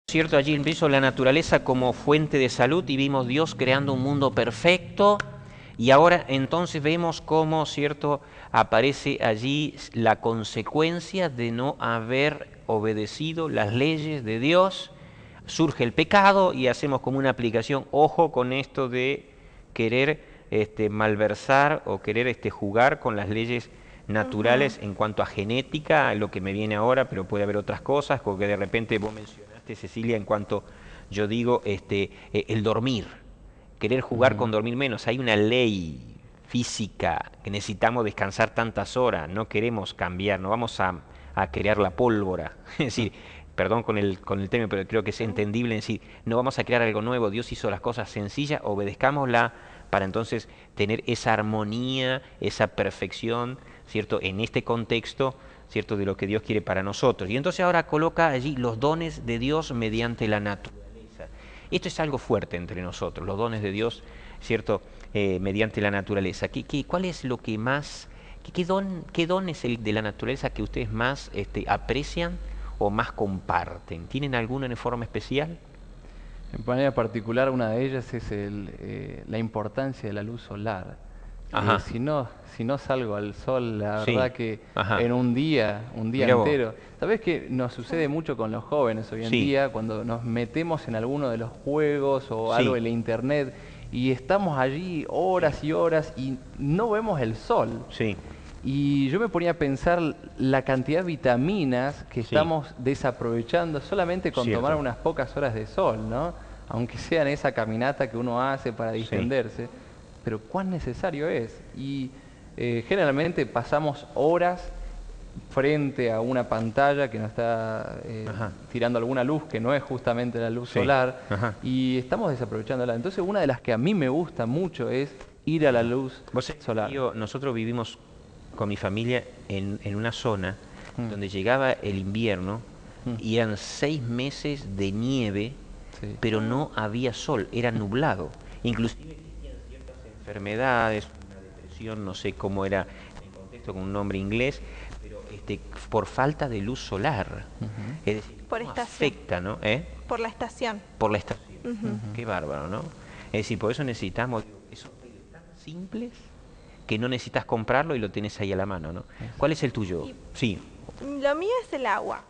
¿Cierto? Allí empezó la naturaleza como fuente de salud y vimos Dios creando un mundo perfecto y ahora entonces vemos cómo, ¿cierto?, aparece allí la consecuencia de no haber obedecido las leyes de Dios. Surge el pecado y hacemos como una aplicación, ojo con esto de querer malversar o querer jugar con las leyes naturales en cuanto a genética, lo que me viene ahora, pero puede haber otras cosas, porque de repente vos mencionaste, Cecilia, en cuanto yo digo el dormir, querer jugar con dormir menos. Hay una ley física que necesitamos descansar tantas horas, no queremos cambiar, no vamos a crear la pólvora, es decir, perdón con el tema, pero creo que es entendible, es decir, no vamos a crear algo nuevo, Dios hizo las cosas sencillas, obedezcámosla para entonces tener esa armonía, esa perfección, ¿cierto?, en este contexto, ¿cierto?, de lo que Dios quiere para nosotros. Y entonces ahora coloca allí los dones de Dios mediante la naturaleza. Esto es algo fuerte entre nosotros, los dones de Dios, ¿cierto?, mediante la naturaleza. ¿Cuál es lo que más, qué don es el de la naturaleza que ustedes más aprecian o más comparten? ¿Tienen alguno en forma especial? En manera particular, una de ellas es la importancia de la luz solar. Si no salgo al sol, la verdad que en un día entero. ¿Sabés que nos sucede mucho con los jóvenes hoy en día? Cuando nos metemos en alguno de los juegos o algo en la internet y estamos allí horas y horas y no vemos el sol. Y yo me ponía a pensar la cantidad de vitaminas que estamos desaprovechando solamente con tomar unas pocas horas de sol, ¿no? Aunque sea en esa caminata que uno hace para distenderse, pero cuán necesario es. Y generalmente pasamos horas frente a una pantalla que nos está tirando alguna luz que no es justamente la luz solar y estamos desaprovechándola. Entonces una de las que a mí me gusta mucho es ir a la luz solar. Nosotros vivimos con mi familia en una zona donde llegaba el invierno y eran 6 meses de nieve, pero no había sol, era nublado. Inclusive existían ciertas enfermedades, una depresión, no sé cómo era en contexto con un nombre inglés, pero por falta de luz solar. Es decir, por estación. Afecta, ¿no? Por la estación. Por la estación. Qué bárbaro, ¿no? Es decir, por eso necesitamos esos medios tan simples que no necesitas comprarlo y lo tienes ahí a la mano, ¿no? ¿Cuál es el tuyo? Lo mío es el agua.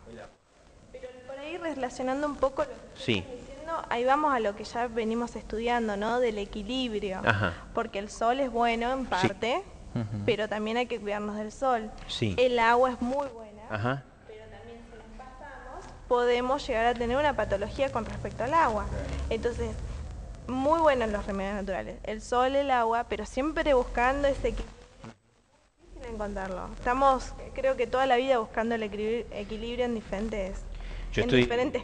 Pero por ahí relacionando un poco lo que estás diciendo, ahí vamos a lo que ya venimos estudiando, ¿no? Del equilibrio. Porque el sol es bueno en parte, pero también hay que cuidarnos del sol. El agua es muy buena, pero también si nos pasamos, podemos llegar a tener una patología con respecto al agua. Entonces, muy buenos los remedios naturales, el sol, el agua, pero siempre buscando ese equilibrio. Es difícil encontrarlo. Estamos, creo que toda la vida buscando el equilibrio en diferentes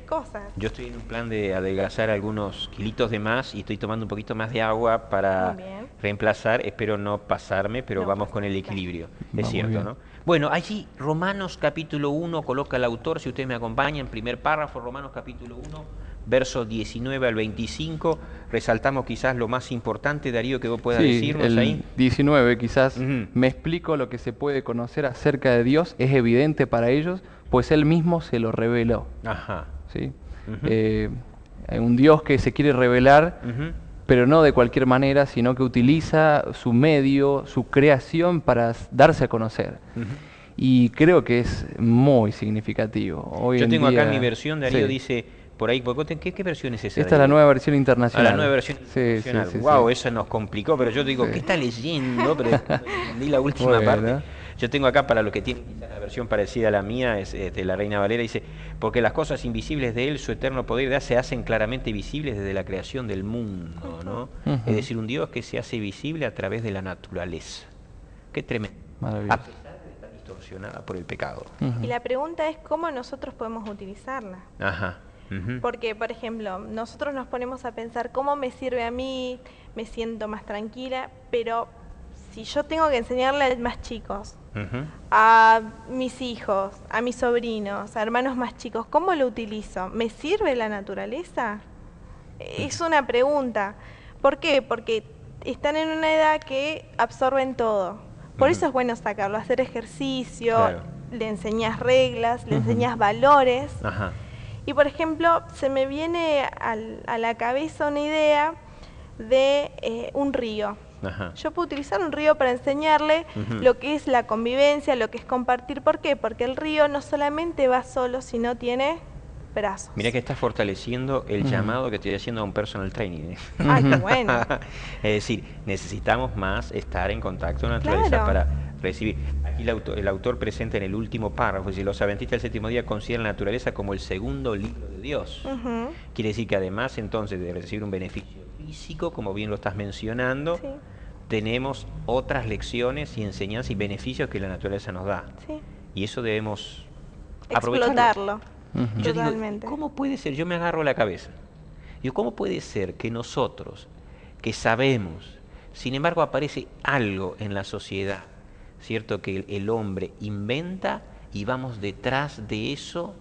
cosas. Yo estoy en un plan de adelgazar algunos kilitos de más y estoy tomando un poquito más de agua para reemplazar. Espero no pasarme, pero vamos con el equilibrio. Es cierto, ¿no? Bueno, allí Romanos capítulo 1 coloca el autor, si ustedes me acompañan, primer párrafo, Romanos capítulo 1. Versos 19 al 25, resaltamos quizás lo más importante, Darío, que vos puedas decirnos ahí. 19 quizás, me explico lo que se puede conocer acerca de Dios, es evidente para ellos, pues Él mismo se lo reveló. Un Dios que se quiere revelar, pero no de cualquier manera, sino que utiliza su medio, su creación para darse a conocer. Y creo que es muy significativo. Yo tengo acá en mi versión, Darío dice... Por ahí, ¿qué versión es esa? Esta es la nueva versión internacional. La nueva versión internacional. Wow, eso nos complicó, pero yo digo, ¿qué está leyendo? Pero entendí la última parte. Yo tengo acá, para los que tienen la versión parecida a la mía, es de la Reina Valera, dice, porque las cosas invisibles de Él, su eterno poder, se hacen claramente visibles desde la creación del mundo, ¿no? Es decir, un Dios que se hace visible a través de la naturaleza. Qué tremendo. A pesar de estar distorsionada por el pecado. Y la pregunta es, ¿cómo nosotros podemos utilizarla? Porque, por ejemplo, nosotros nos ponemos a pensar cómo me sirve a mí, me siento más tranquila, pero si yo tengo que enseñarle a más chicos, a mis hijos, a mis sobrinos, a hermanos más chicos, ¿cómo lo utilizo? ¿Me sirve la naturaleza? Es una pregunta. ¿Por qué? Porque están en una edad que absorben todo. Por eso es bueno sacarlo, hacer ejercicio, le enseñas reglas, le enseñas valores. Y por ejemplo, se me viene a la cabeza una idea de un río. Ajá. Yo puedo utilizar un río para enseñarle lo que es la convivencia, lo que es compartir. ¿Por qué? Porque el río no solamente va solo, sino tiene brazos. Mira que estás fortaleciendo el llamado que estoy haciendo a un personal training. ¡Ay, qué bueno! Es decir, necesitamos más estar en contacto con la naturaleza para recibir. Aquí el autor presenta en el último párrafo, es decir, los adventistas del séptimo día consideran la naturaleza como el segundo libro de Dios. Quiere decir que además entonces de recibir un beneficio físico, como bien lo estás mencionando, tenemos otras lecciones y enseñanzas y beneficios que la naturaleza nos da. Y eso debemos explotarlo. Yo digo, ¿cómo puede ser? Yo me agarro la cabeza. Digo, ¿cómo puede ser que nosotros, que sabemos, sin embargo aparece algo en la sociedad, ¿cierto? Que el hombre inventa y vamos detrás de eso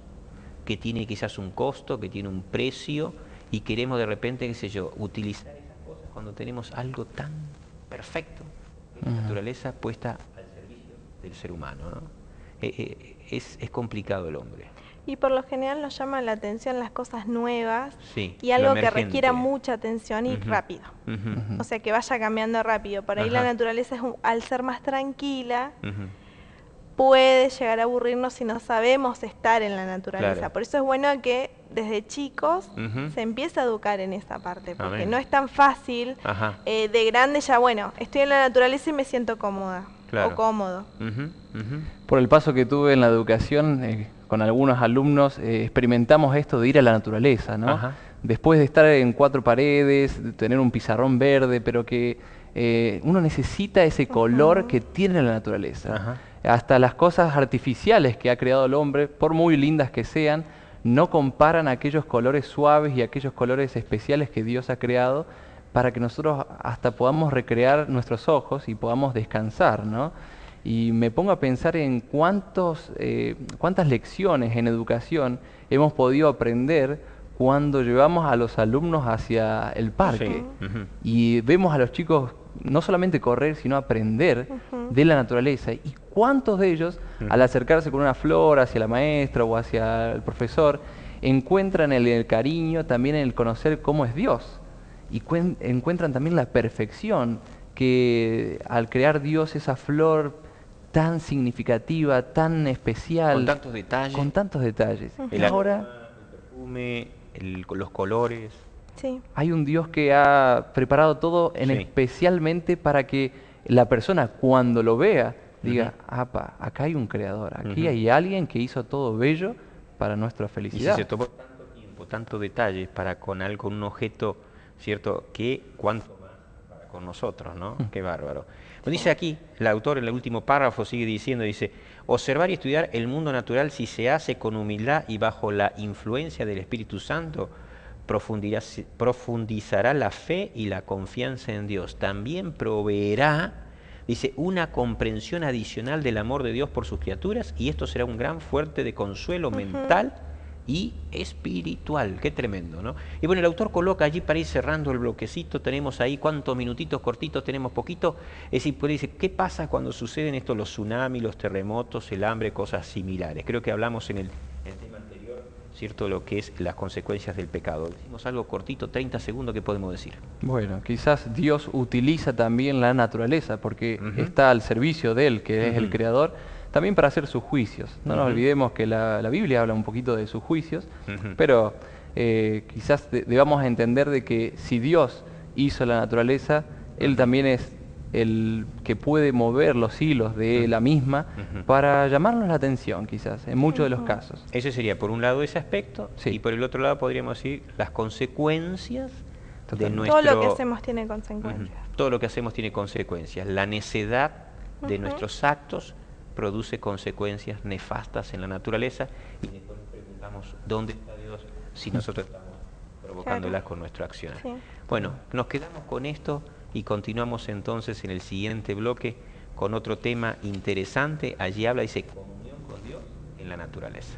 que tiene quizás un costo, que tiene un precio y queremos de repente, qué sé yo, utilizar esas cosas cuando tenemos algo tan perfecto, la naturaleza puesta al servicio del ser humano, ¿no? Es complicado el hombre. Y por lo general nos llaman la atención las cosas nuevas y algo que requiera mucha atención y rápido. O sea, que vaya cambiando rápido. Por ahí la naturaleza, al ser más tranquila, puede llegar a aburrirnos si no sabemos estar en la naturaleza. Por eso es bueno que desde chicos se empiece a educar en esa parte, porque no es tan fácil de grande ya, bueno, estoy en la naturaleza y me siento cómoda o cómodo. Por el paso que tuve en la educación, con algunos alumnos experimentamos esto de ir a la naturaleza, ¿no? Después de estar en cuatro paredes, de tener un pizarrón verde, pero que uno necesita ese color que tiene la naturaleza. Hasta las cosas artificiales que ha creado el hombre, por muy lindas que sean, no comparan aquellos colores suaves y aquellos colores especiales que Dios ha creado para que nosotros hasta podamos recrear nuestros ojos y podamos descansar, ¿no? Y me pongo a pensar en cuántas lecciones en educación hemos podido aprender cuando llevamos a los alumnos hacia el parque. Y vemos a los chicos no solamente correr, sino aprender de la naturaleza. Y cuántos de ellos, al acercarse con una flor hacia la maestra o hacia el profesor, encuentran el cariño también en el conocer cómo es Dios. Y encuentran también la perfección que al crear Dios esa flor tan significativa, tan especial. Con tantos detalles. Con tantos detalles. El aroma, el perfume, los colores. Hay un Dios que ha preparado todo especialmente para que la persona cuando lo vea diga, apa, acá hay un creador, aquí hay alguien que hizo todo bello para nuestra felicidad. Y si se tomó tanto tiempo, tantos detalles para con un objeto, ¿cierto? Que cuánto más para con nosotros, ¿no? Qué bárbaro. Dice aquí, el autor en el último párrafo sigue diciendo, dice, observar y estudiar el mundo natural si se hace con humildad y bajo la influencia del Espíritu Santo, profundizará la fe y la confianza en Dios. También proveerá, dice, una comprensión adicional del amor de Dios por sus criaturas y esto será un gran fuerte de consuelo mental y espiritual. Qué tremendo, ¿no? Y bueno, el autor coloca allí para ir cerrando el bloquecito, tenemos ahí cuántos minutitos cortitos, tenemos poquito, es decir, dice, ¿qué pasa cuando suceden estos los tsunamis, los terremotos, el hambre, cosas similares? Creo que hablamos en el tema anterior, ¿cierto?, lo que es las consecuencias del pecado. Decimos algo cortito, 30 segundos, ¿qué podemos decir? Bueno, quizás Dios utiliza también la naturaleza porque está al servicio de Él, que es el Creador, también para hacer sus juicios. No nos olvidemos que la Biblia habla un poquito de sus juicios, pero quizás debamos entender de que si Dios hizo la naturaleza, Él también es el que puede mover los hilos de la misma para llamarnos la atención, quizás, en muchos de los casos. Ese sería, por un lado, ese aspecto, y por el otro lado podríamos decir las consecuencias de nuestro... Todo lo que hacemos tiene consecuencias. Todo lo que hacemos tiene consecuencias. La necedad de nuestros actos produce consecuencias nefastas en la naturaleza y después nos preguntamos dónde está Dios si nosotros estamos provocándolas con nuestra acción. Bueno, nos quedamos con esto y continuamos entonces en el siguiente bloque con otro tema interesante. Allí habla, dice, comunión con Dios en la naturaleza.